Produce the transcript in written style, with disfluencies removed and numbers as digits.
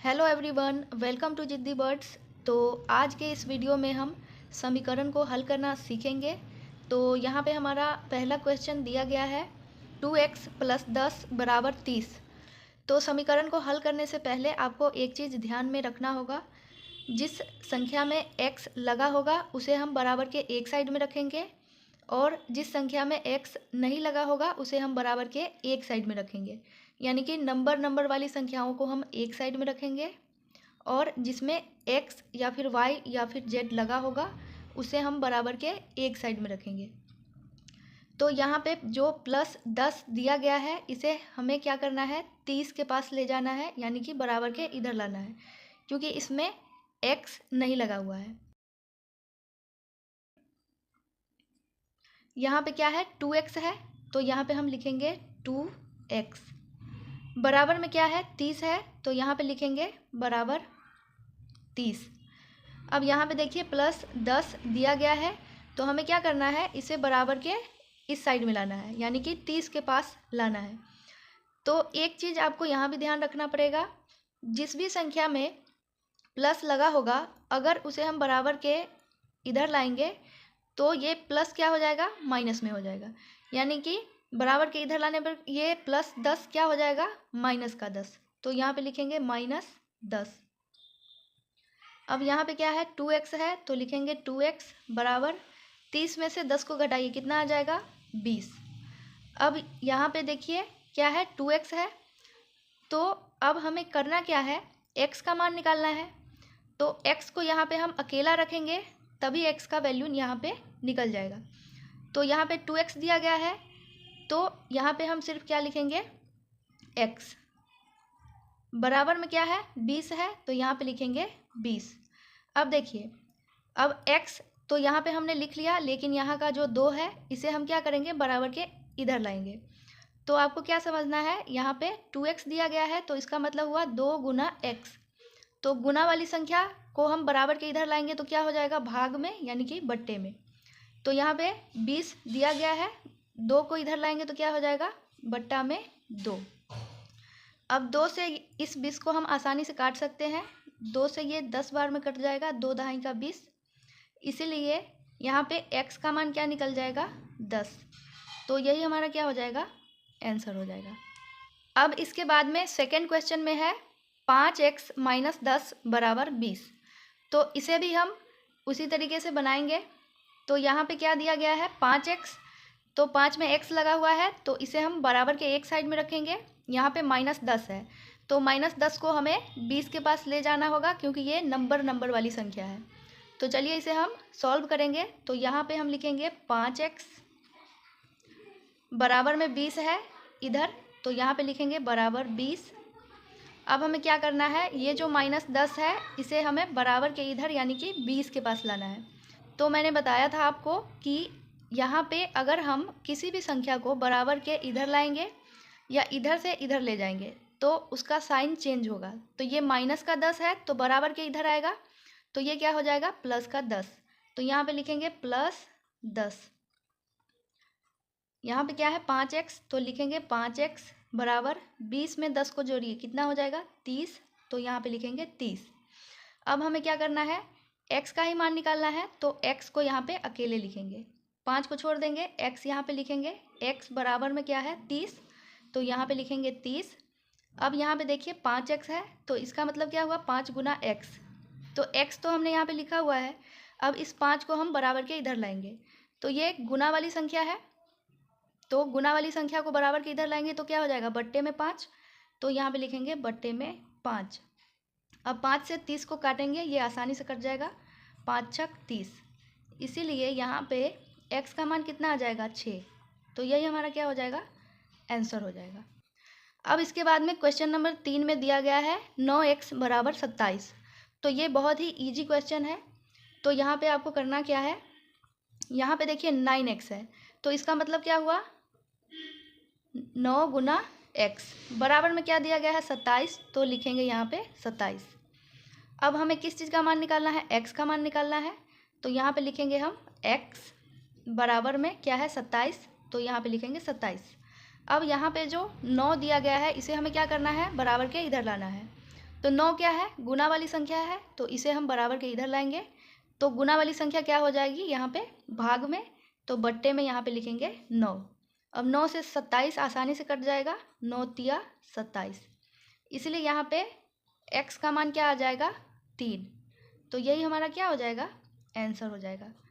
Hello everyone, welcome to जिद्दी birds. तो आज के इस वीडियो में हम समीकरण को हल करना सीखेंगे। तो यहाँ पे हमारा पहला क्वेश्चन दिया गया है 2x + 10 = 30। तो समीकरण को हल करने से पहले आपको एक चीज़ ध्यान में रखना होगा। जिस संख्या में x लगा होगा उसे हम बराबर के एक साइड में रखेंगे और जिस संख्या में x नहीं लगा होगा उसे हम बराबर के एक साइड में रखेंगे। यानी कि नंबर वाली संख्याओं को हम एक साइड में रखेंगे और जिसमें x या फिर y या फिर z लगा होगा उसे हम बराबर के एक साइड में रखेंगे। तो यहाँ पे जो +10 दिया गया है इसे हमें क्या करना है, 30 के पास ले जाना है, यानी कि बराबर के इधर लाना है, क्योंकि इसमें x नहीं लगा हुआ है। यहाँ पे क्या है, 2x है, तो यहाँ पे हम लिखेंगे 2x। बराबर में क्या है, 30 है, तो यहाँ पे लिखेंगे बराबर 30। अब यहाँ पे देखिए +10 दिया गया है, तो हमें क्या करना है, इसे बराबर के इस साइड में लाना है, यानी कि 30 के पास लाना है। तो एक चीज़ आपको यहाँ भी ध्यान रखना पड़ेगा, जिस भी संख्या में प्लस लगा होगा अगर उसे हम बराबर के इधर लाएंगे तो ये प्लस क्या हो जाएगा, माइनस में हो जाएगा। यानी कि बराबर के इधर लाने पर ये +10 क्या हो जाएगा, -10। तो यहाँ पे लिखेंगे -10। अब यहाँ पे क्या है, 2x है, तो लिखेंगे 2x बराबर 30 में से 10 को घटाइए, कितना आ जाएगा, 20। अब यहाँ पे देखिए क्या है, 2x है, तो अब हमें करना क्या है, x का मान निकालना है। तो x को यहाँ पे हम अकेला रखेंगे तभी x का वैल्यू यहाँ पे निकल जाएगा। तो यहाँ पे 2x दिया गया है, तो यहाँ पे हम सिर्फ क्या लिखेंगे, x बराबर में क्या है, 20 है, तो यहाँ पे लिखेंगे 20। अब देखिए, अब x तो यहाँ पे हमने लिख लिया, लेकिन यहाँ का जो 2 है इसे हम क्या करेंगे, बराबर के इधर लाएंगे। तो आपको क्या समझना है, यहाँ पे 2x दिया गया है, तो इसका मतलब हुआ 2 × x। तो गुना वाली संख्या को हम बराबर के इधर लाएंगे तो क्या हो जाएगा, भाग में, यानी कि बट्टे में। तो यहाँ पे 20 दिया गया है, 2 को इधर लाएंगे तो क्या हो जाएगा, बट्टा में 2। अब 2 से इस 20 को हम आसानी से काट सकते हैं, 2 से ये 10 बार में कट जाएगा, 2 दहाई का 20। इसीलिए यहाँ पे x का मान क्या निकल जाएगा, 10। तो यही हमारा क्या हो जाएगा, आंसर हो जाएगा। अब इसके बाद में सेकेंड क्वेश्चन में है 5x - 10 = 20। तो इसे भी हम उसी तरीके से बनाएंगे। तो यहाँ पे क्या दिया गया है, 5x, तो 5 में x लगा हुआ है, तो इसे हम बराबर के एक साइड में रखेंगे। यहाँ पे -10 है, तो -10 को हमें 20 के पास ले जाना होगा, क्योंकि ये नंबर वाली संख्या है। तो चलिए इसे हम सॉल्व करेंगे। तो यहाँ पे हम लिखेंगे 5x बराबर में 20 है इधर, तो यहाँ पे लिखेंगे बराबर 20। अब हमें क्या करना है, ये जो -10 है इसे हमें बराबर के इधर यानी कि 20 के पास लाना है। तो मैंने बताया था आपको कि यहाँ पे अगर हम किसी भी संख्या को बराबर के इधर लाएंगे या इधर से इधर ले जाएंगे तो उसका साइन चेंज होगा। तो ये -10 है, तो बराबर के इधर आएगा, तो ये क्या हो जाएगा, +10। तो यहाँ पे लिखेंगे +10। यहाँ पे क्या है, 5x, तो लिखेंगे 5x बराबर 20 में 10 को जोड़िए, कितना हो जाएगा, 30। तो यहाँ पे लिखेंगे 30। अब हमें क्या करना है, x का ही मान निकालना है, तो x को यहाँ पे अकेले लिखेंगे, 5 को छोड़ देंगे, x यहाँ पे लिखेंगे, x बराबर में क्या है, 30। तो यहाँ पे लिखेंगे 30। अब यहाँ पे देखिए 5x है, तो इसका मतलब क्या हुआ, 5 × x। तो x तो हमने यहाँ पे लिखा हुआ है, अब इस 5 को हम बराबर के इधर लाएंगे। तो ये गुना वाली संख्या है, तो गुना वाली संख्या को बराबर के इधर लाएंगे तो क्या हो जाएगा, बट्टे में 5। तो यहाँ पे लिखेंगे बट्टे में 5। अब 5 से 30 को काटेंगे, ये आसानी से कट जाएगा, 5 × 30। इसीलिए यहाँ पे x का मान कितना आ जाएगा, 6। तो यही हमारा क्या हो जाएगा, आंसर हो जाएगा। अब इसके बाद में क्वेश्चन नंबर 3 में दिया गया है 9x = 27। तो ये बहुत ही ईजी क्वेश्चन है। तो यहाँ पे आपको करना क्या है, यहाँ पे देखिए 9x है, तो इसका मतलब क्या हुआ, 9 × x बराबर में क्या दिया गया है, 27। तो लिखेंगे यहाँ पे 27। अब हमें किस चीज़ का मान निकालना है, x का मान निकालना है। तो यहाँ पे लिखेंगे हम x बराबर में क्या है, 27। तो यहाँ पे लिखेंगे 27। अब यहाँ पे जो 9 दिया गया है इसे हमें क्या करना है, बराबर के इधर लाना है। तो 9 क्या है, गुना वाली संख्या है, तो इसे हम बराबर के इधर लाएंगे। तो गुना वाली संख्या क्या हो जाएगी यहाँ पे भाग में, तो बट्टे में यहाँ पे लिखेंगे 9। अब 9 से 27 आसानी से कट जाएगा, 9 तिया 27, इसलिए यहाँ पे x का मान क्या आ जाएगा 3। तो यही हमारा क्या हो जाएगा आंसर हो जाएगा।